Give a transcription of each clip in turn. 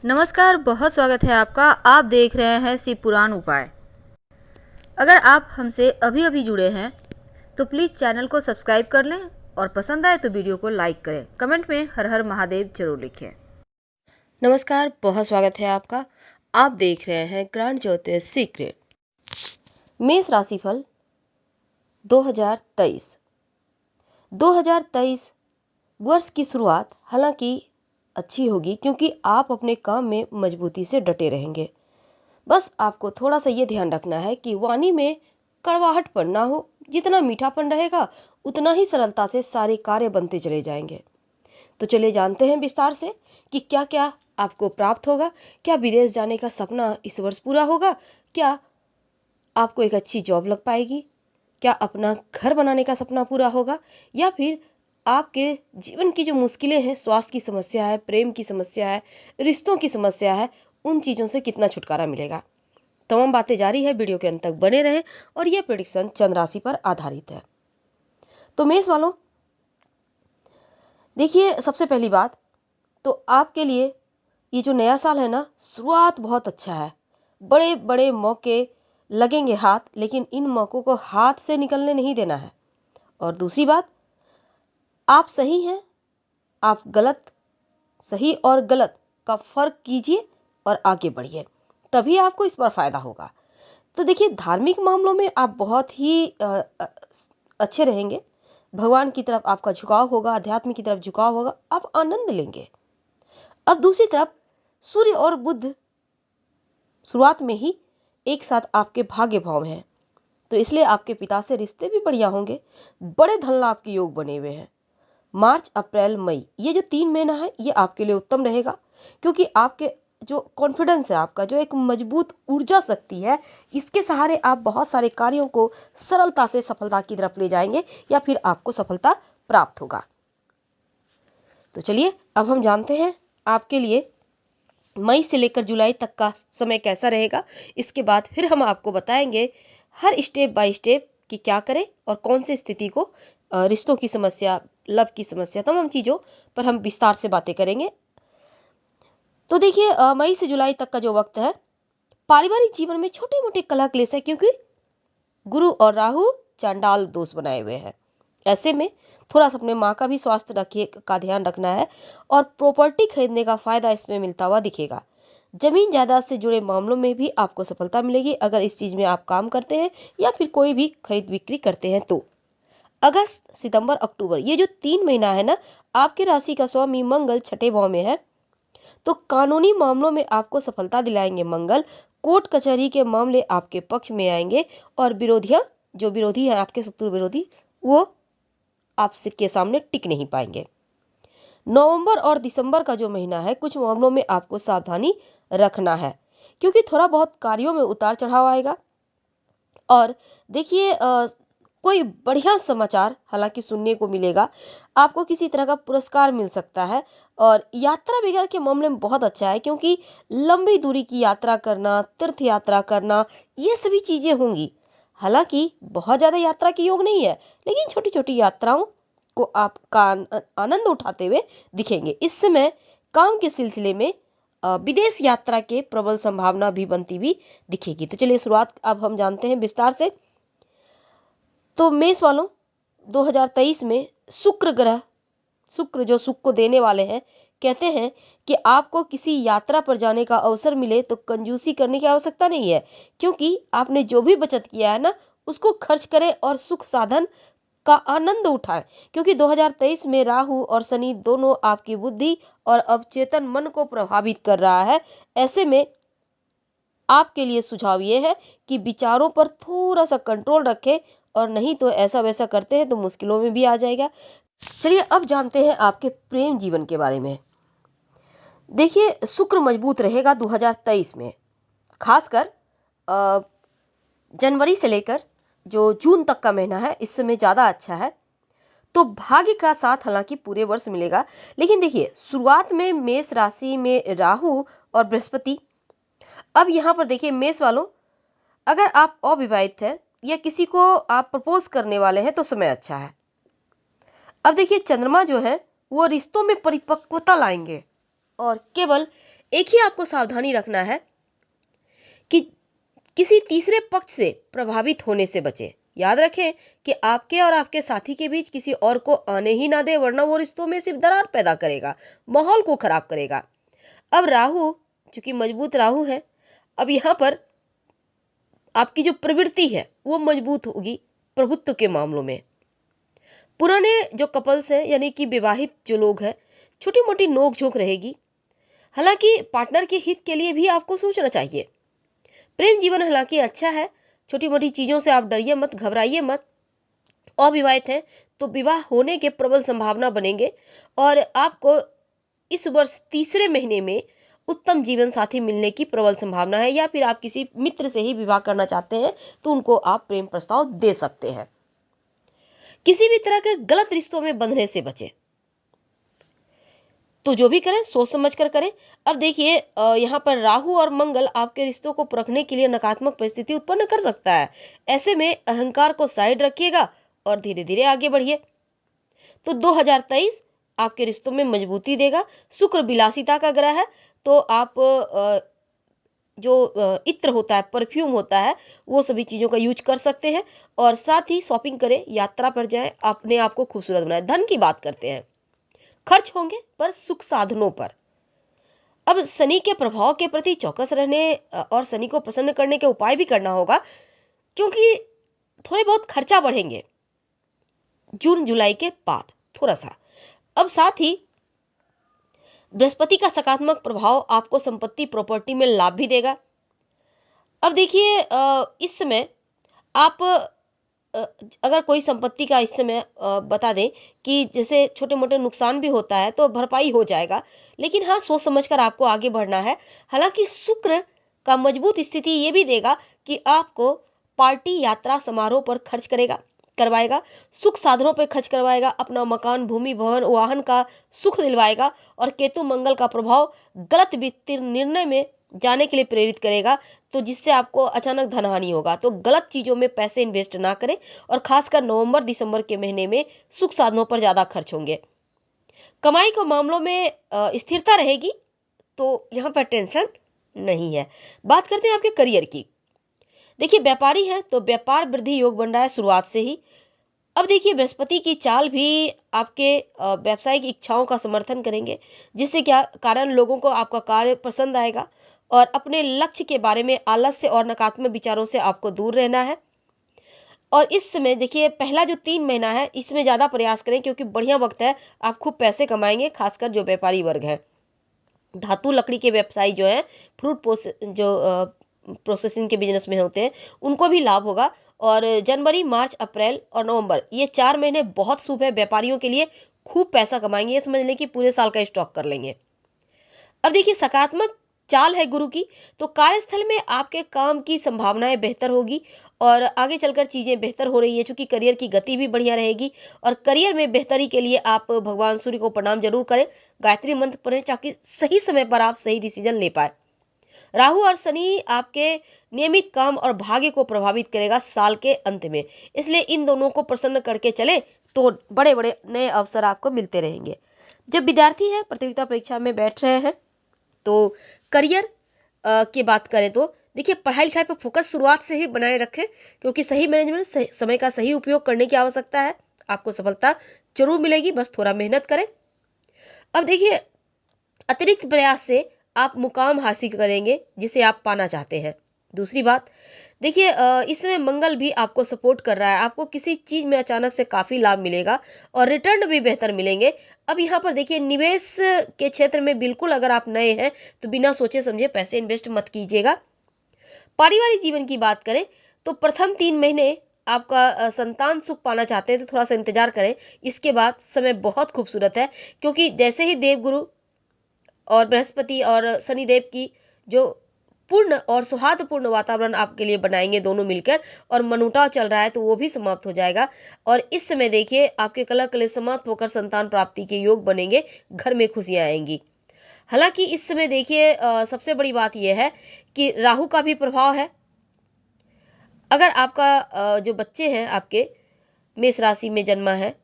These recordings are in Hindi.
नमस्कार, बहुत स्वागत है आपका। आप देख रहे हैं शिव पुराण उपाय। अगर आप हमसे अभी अभी जुड़े हैं तो प्लीज़ चैनल को सब्सक्राइब कर लें और पसंद आए तो वीडियो को लाइक करें। कमेंट में हर हर महादेव जरूर लिखें। नमस्कार, बहुत स्वागत है आपका। आप देख रहे हैं ग्रैंड ज्योतिष सीक्रेट। मेष राशिफल 2023 2023 वर्ष की शुरुआत हालांकि अच्छी होगी, क्योंकि आप अपने काम में मजबूती से डटे रहेंगे। बस आपको थोड़ा सा ये ध्यान रखना है कि वाणी में कड़वाहटपन ना हो। जितना मीठापन रहेगा उतना ही सरलता से सारे कार्य बनते चले जाएंगे। तो चलिए जानते हैं विस्तार से कि क्या क्या आपको प्राप्त होगा। क्या विदेश जाने का सपना इस वर्ष पूरा होगा? क्या आपको एक अच्छी जॉब लग पाएगी? क्या अपना घर बनाने का सपना पूरा होगा? या फिर आपके जीवन की जो मुश्किलें हैं, स्वास्थ्य की समस्या है, प्रेम की समस्या है, रिश्तों की समस्या है, उन चीज़ों से कितना छुटकारा मिलेगा? तमाम बातें जारी है, वीडियो के अंत तक बने रहें। और यह प्रेडिक्शन चंद्र राशि पर आधारित है। तो मेष वालों, देखिए, सबसे पहली बात तो आपके लिए ये जो नया साल है ना, शुरुआत बहुत अच्छा है। बड़े बड़े मौके लगेंगे हाथ, लेकिन इन मौक़ों को हाथ से निकलने नहीं देना है। और दूसरी बात, आप सही हैं, आप गलत, सही और गलत का फर्क कीजिए और आगे बढ़िए, तभी आपको इस पर फायदा होगा। तो देखिए, धार्मिक मामलों में आप बहुत ही अच्छे रहेंगे। भगवान की तरफ आपका झुकाव होगा, अध्यात्म की तरफ झुकाव होगा, आप आनंद लेंगे। अब दूसरी तरफ सूर्य और बुध शुरुआत में ही एक साथ आपके भाग्य भाव हैं, तो इसलिए आपके पिता से रिश्ते भी बढ़िया होंगे। बड़े धन लाभ के योग बने हुए हैं। मार्च, अप्रैल, मई, ये जो 3 महीना है ये आपके लिए उत्तम रहेगा, क्योंकि आपके जो कॉन्फिडेंस है, आपका जो एक मजबूत ऊर्जा शक्ति है, इसके सहारे आप बहुत सारे कार्यों को सरलता से सफलता की तरफ ले जाएंगे या फिर आपको सफलता प्राप्त होगा। तो चलिए अब हम जानते हैं आपके लिए मई से लेकर जुलाई तक का समय कैसा रहेगा। इसके बाद फिर हम आपको बताएंगे हर स्टेप बाय स्टेप कि क्या करें और कौन सी स्थिति को, रिश्तों की समस्या, लव की समस्या, तमाम चीज़ों पर हम विस्तार से बातें करेंगे। तो देखिए, मई से जुलाई तक का जो वक्त है, पारिवारिक जीवन में छोटे मोटे कलह क्लेश है, क्योंकि गुरु और राहु चांडाल दोष बनाए हुए हैं। ऐसे में थोड़ा सा अपने माँ का भी स्वास्थ्य रखिए का ध्यान रखना है। और प्रॉपर्टी खरीदने का फायदा इसमें मिलता हुआ दिखेगा। जमीन जायदाद से जुड़े मामलों में भी आपको सफलता मिलेगी, अगर इस चीज़ में आप काम करते हैं या फिर कोई भी खरीद बिक्री करते हैं तो। अगस्त, सितंबर, अक्टूबर, ये जो 3 महीना है ना, आपके राशि का स्वामी मंगल छठे भाव में है, तो कानूनी मामलों में आपको सफलता दिलाएंगे मंगल। कोर्ट कचहरी के मामले आपके पक्ष में आएंगे और विरोधियां, जो विरोधी है आपके शत्रु विरोधी, वो आपके सामने टिक नहीं पाएंगे। नवंबर और दिसंबर का जो महीना है, कुछ मामलों में आपको सावधानी रखना है, क्योंकि थोड़ा बहुत कार्यों में उतार चढ़ाव आएगा। और देखिए, कोई बढ़िया समाचार हालांकि सुनने को मिलेगा, आपको किसी तरह का पुरस्कार मिल सकता है। और यात्रा वगैरह के मामले में बहुत अच्छा है, क्योंकि लंबी दूरी की यात्रा करना, तीर्थ यात्रा करना, ये सभी चीज़ें होंगी। हालांकि बहुत ज़्यादा यात्रा की योग नहीं है, लेकिन छोटी छोटी यात्राओं को आप का आनंद उठाते हुए दिखेंगे। इस समय काम के सिलसिले में विदेश यात्रा के प्रबल संभावना भी बनती हुई दिखेगी। तो चलिए शुरुआत अब हम जानते हैं विस्तार से। तो मेष वालों, 2023 में शुक्र ग्रह, शुक्र जो सुख को देने वाले हैं, कहते हैं कि आपको किसी यात्रा पर जाने का अवसर मिले तो कंजूसी करने की आवश्यकता नहीं है, क्योंकि आपने जो भी बचत किया है ना, उसको खर्च करें और सुख साधन का आनंद उठाएं। क्योंकि 2023 में राहु और शनि दोनों आपकी बुद्धि और अवचेतन मन को प्रभावित कर रहा है। ऐसे में आपके लिए सुझाव ये है कि विचारों पर थोड़ा सा कंट्रोल रखें, और नहीं तो ऐसा वैसा करते हैं तो मुश्किलों में भी आ जाएगा। चलिए अब जानते हैं आपके प्रेम जीवन के बारे में। देखिए, शुक्र मजबूत रहेगा 2023 में, खासकर जनवरी से लेकर जो जून तक का महीना है, इस समय ज़्यादा अच्छा है। तो भाग्य का साथ हालांकि पूरे वर्ष मिलेगा, लेकिन देखिए शुरुआत में मेष राशि में राहु और बृहस्पति। अब यहाँ पर देखिए मेष वालों, अगर आप अविवाहित हैं या किसी को आप प्रपोज करने वाले हैं तो समय अच्छा है। अब देखिए चंद्रमा जो है वो रिश्तों में परिपक्वता लाएंगे, और केवल एक ही आपको सावधानी रखना है कि किसी तीसरे पक्ष से प्रभावित होने से बचें। याद रखें कि आपके और आपके साथी के बीच किसी और को आने ही ना दें, वरना वो रिश्तों में सिर्फ दरार पैदा करेगा, माहौल को खराब करेगा। अब राहु, चूंकि मजबूत राहु है, अब यहाँ पर आपकी जो प्रवृत्ति है वो मजबूत होगी प्रभुत्व के मामलों में। पुराने जो कपल्स हैं, यानी कि विवाहित जो लोग हैं, छोटी मोटी नोक झोंक रहेगी। हालांकि पार्टनर के हित के लिए भी आपको सोचना चाहिए। प्रेम जीवन हालांकि अच्छा है, छोटी मोटी चीज़ों से आप डरिए मत, घबराइए मत। अविवाहित हैं तो विवाह होने के प्रबल संभावना बनेंगे और आपको इस वर्ष तीसरे महीने में उत्तम जीवन साथी मिलने की प्रबल संभावना है, या फिर आप किसी मित्र से ही विवाह करना चाहते हैं तो उनको आप प्रेम प्रस्ताव दे सकते हैं। किसी भी तरह के गलत रिश्तों में बंधने से बचें, तो जो भी करें सोच समझ कर करें। अब देखिए यहाँ पर राहु और मंगल आपके रिश्तों को परखने के लिए नकारात्मक परिस्थिति उत्पन्न कर सकता है। ऐसे में अहंकार को साइड रखिएगा और धीरे धीरे आगे बढ़िए। तो 2023 आपके रिश्तों में मजबूती देगा। शुक्र विलासिता का ग्रह है, तो आप जो इत्र होता है, परफ्यूम होता है, वो सभी चीज़ों का यूज कर सकते हैं। और साथ ही शॉपिंग करें, यात्रा पर जाएं, अपने आप को खूबसूरत बनाएं। धन की बात करते हैं, खर्च होंगे पर सुख साधनों पर। अब शनि के प्रभाव के प्रति चौकस रहने और शनि को प्रसन्न करने के उपाय भी करना होगा, क्योंकि थोड़े बहुत खर्चा बढ़ेंगे जून जुलाई के बाद थोड़ा सा। अब साथ ही बृहस्पति का सकारात्मक प्रभाव आपको संपत्ति प्रॉपर्टी में लाभ भी देगा। अब देखिए इस समय आप अगर कोई संपत्ति का इस समय बता दें कि जैसे छोटे मोटे नुकसान भी होता है तो भरपाई हो जाएगा, लेकिन हाँ सोच समझकर आपको आगे बढ़ना है। हालांकि शुक्र का मजबूत स्थिति ये भी देगा कि आपको पार्टी यात्रा समारोह पर खर्च करवाएगा, सुख साधनों पर खर्च करवाएगा, अपना मकान भूमि भवन वाहन का सुख दिलवाएगा। और केतु मंगल का प्रभाव गलत वित्तीय निर्णय में जाने के लिए प्रेरित करेगा, तो जिससे आपको अचानक धनहानि होगा। तो गलत चीज़ों में पैसे इन्वेस्ट ना करें, और खासकर नवंबर दिसंबर के महीने में सुख साधनों पर ज़्यादा खर्च होंगे। कमाई के मामलों में स्थिरता रहेगी, तो यहाँ पर टेंशन नहीं है। बात करते हैं आपके करियर की। देखिए व्यापारी हैं तो व्यापार वृद्धि योग बन रहा है शुरुआत से ही। अब देखिए बृहस्पति की चाल भी आपके व्यावसायिक इच्छाओं का समर्थन करेंगे, जिससे क्या कारण लोगों को आपका कार्य पसंद आएगा। और अपने लक्ष्य के बारे में आलस्य और नकारात्मक विचारों से आपको दूर रहना है। और इस समय देखिए पहला जो 3 महीना है इसमें ज़्यादा प्रयास करें, क्योंकि बढ़िया वक्त है, आप खूब पैसे कमाएंगे, खासकर जो व्यापारी वर्ग है। धातु लकड़ी के व्यवसायी जो है, प्रोसेसिंग के बिजनेस में होते हैं, उनको भी लाभ होगा। और जनवरी मार्च अप्रैल और नवंबर ये 4 महीने बहुत शुभ है व्यापारियों के लिए, खूब पैसा कमाएंगे। ये समझ लें कि पूरे साल का स्टॉक कर लेंगे। अब देखिए सकारात्मक चाल है गुरु की, तो कार्यस्थल में आपके काम की संभावनाएं बेहतर होगी और आगे चलकर चीज़ें बेहतर हो रही है, क्योंकि करियर की गति भी बढ़िया रहेगी। और करियर में बेहतरी के लिए आप भगवान सूर्य को प्रणाम जरूर करें, गायत्री मंत्र पढ़ें, ताकि सही समय पर आप सही डिसीजन ले पाए। राहु और शनि आपके नियमित काम और भाग्य को प्रभावित करेगा साल के अंत में, इसलिए इन दोनों को प्रसन्न करके चले तो बड़े बड़े नए अवसर आपको मिलते रहेंगे। जब विद्यार्थी हैं प्रतियोगिता परीक्षा में बैठ रहे हैं, तो करियर की बात करें तो देखिए पढ़ाई लिखाई पर फोकस शुरुआत से ही बनाए रखें, क्योंकि सही मैनेजमेंट समय का सही उपयोग करने की आवश्यकता है। आपको सफलता जरूर मिलेगी, बस थोड़ा मेहनत करें। अब देखिए अतिरिक्त प्रयास से आप मुकाम हासिल करेंगे जिसे आप पाना चाहते हैं। दूसरी बात देखिए इस समय मंगल भी आपको सपोर्ट कर रहा है, आपको किसी चीज़ में अचानक से काफ़ी लाभ मिलेगा और रिटर्न भी बेहतर मिलेंगे। अब यहाँ पर देखिए निवेश के क्षेत्र में बिल्कुल अगर आप नए हैं तो बिना सोचे समझे पैसे इन्वेस्ट मत कीजिएगा। पारिवारिक जीवन की बात करें तो प्रथम 3 महीने आपका संतान सुख पाना चाहते हैं तो थोड़ा सा इंतजार करें। इसके बाद समय बहुत खूबसूरत है, क्योंकि जैसे ही देवगुरु और बृहस्पति और शनिदेव की जो पूर्ण और सौहार्दपूर्ण वातावरण आपके लिए बनाएंगे दोनों मिलकर, और मनमुटाव चल रहा है तो वो भी समाप्त हो जाएगा। और इस समय देखिए आपके कलह कलेश समाप्त होकर संतान प्राप्ति के योग बनेंगे, घर में खुशियां आएंगी। हालांकि इस समय देखिए सबसे बड़ी बात यह है कि राहु का भी प्रभाव है। अगर आपका जो बच्चे हैं आपके मेष राशि में जन्मा है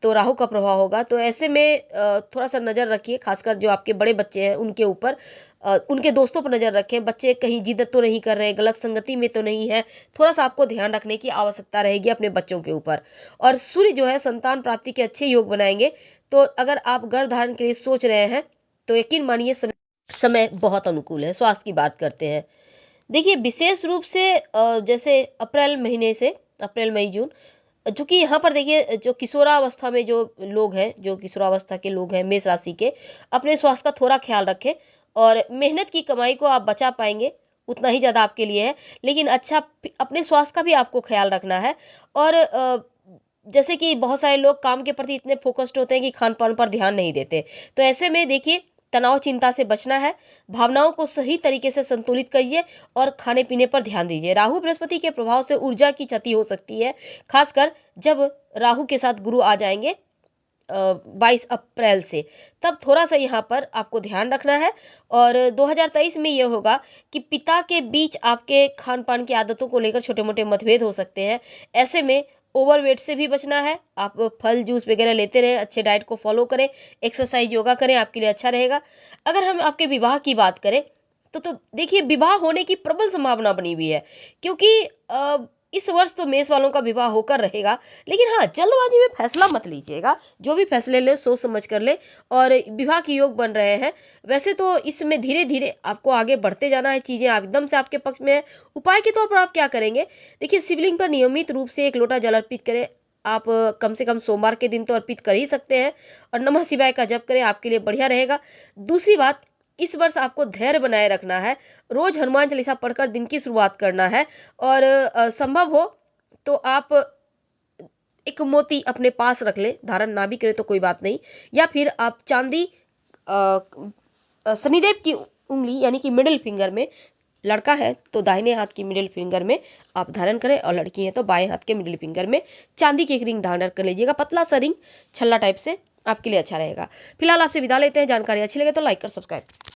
तो राहु का प्रभाव होगा। तो ऐसे में थोड़ा सा नज़र रखिए, खासकर जो आपके बड़े बच्चे हैं उनके ऊपर, उनके दोस्तों पर नज़र रखें, बच्चे कहीं जिद तो नहीं कर रहे हैं, गलत संगति में तो नहीं है, थोड़ा सा आपको ध्यान रखने की आवश्यकता रहेगी अपने बच्चों के ऊपर। और सूर्य जो है संतान प्राप्ति के अच्छे योग बनाएंगे। तो अगर आप गर्भ धारण के लिए सोच रहे हैं तो यकीन मानिए समय समय बहुत अनुकूल है। स्वास्थ्य की बात करते हैं, देखिए विशेष रूप से जैसे अप्रैल महीने से, अप्रैल मई जून, चूँकि यहाँ पर देखिए जो किशोरावस्था में जो लोग हैं, जो किशोरावस्था के लोग हैं मेष राशि के, अपने स्वास्थ्य का थोड़ा ख्याल रखें। और मेहनत की कमाई को आप बचा पाएंगे उतना ही ज़्यादा आपके लिए है, लेकिन अच्छा अपने स्वास्थ्य का भी आपको ख्याल रखना है। और जैसे कि बहुत सारे लोग काम के प्रति इतने फोकस्ड होते हैं कि खान पान पर ध्यान नहीं देते। तो ऐसे में देखिए तनाव चिंता से बचना है, भावनाओं को सही तरीके से संतुलित करिए और खाने पीने पर ध्यान दीजिए। राहु बृहस्पति के प्रभाव से ऊर्जा की क्षति हो सकती है, खासकर जब राहु के साथ गुरु आ जाएंगे 22 अप्रैल से, तब थोड़ा सा यहाँ पर आपको ध्यान रखना है। और 2023 में ये होगा कि पिता के बीच आपके खान पान की आदतों को लेकर छोटे मोटे मतभेद हो सकते हैं। ऐसे में ओवरवेट से भी बचना है, आप फल जूस वगैरह लेते रहें, अच्छे डाइट को फॉलो करें, एक्सरसाइज योगा करें, आपके लिए अच्छा रहेगा। अगर हम आपके विवाह की बात करें तो देखिए विवाह होने की प्रबल संभावना बनी हुई है, क्योंकि इस वर्ष तो मेष वालों का विवाह होकर रहेगा। लेकिन हाँ, जल्दबाजी में फैसला मत लीजिएगा, जो भी फैसले ले सोच समझ कर ले। और विवाह के योग बन रहे हैं, वैसे तो इसमें धीरे धीरे आपको आगे बढ़ते जाना है, चीज़ें एकदम से आपके पक्ष में है। उपाय के तौर पर आप क्या करेंगे, देखिए शिवलिंग पर नियमित रूप से 1 लोटा जल अर्पित करें। आप कम से कम सोमवार के दिन तो अर्पित कर ही सकते हैं, और नमः शिवाय का जप करें, आपके लिए बढ़िया रहेगा। दूसरी बात, इस वर्ष आपको धैर्य बनाए रखना है, रोज हनुमान चालीसा पढ़कर दिन की शुरुआत करना है। और संभव हो तो आप एक मोती अपने पास रख लें, धारण ना भी करें तो कोई बात नहीं, या फिर आप चांदी शनिदेव की उंगली यानी कि मिडिल फिंगर में, लड़का है तो दाहिने हाथ की मिडिल फिंगर में आप धारण करें, और लड़की है तो बाएं हाथ के मिडिल फिंगर में चांदी की एक रिंग धारण कर लीजिएगा, पतला सा रिंग, छल्ला टाइप से, आपके लिए अच्छा रहेगा। फिलहाल आपसे विदा लेते हैं। जानकारी अच्छी लगे तो लाइक कर सब्सक्राइब।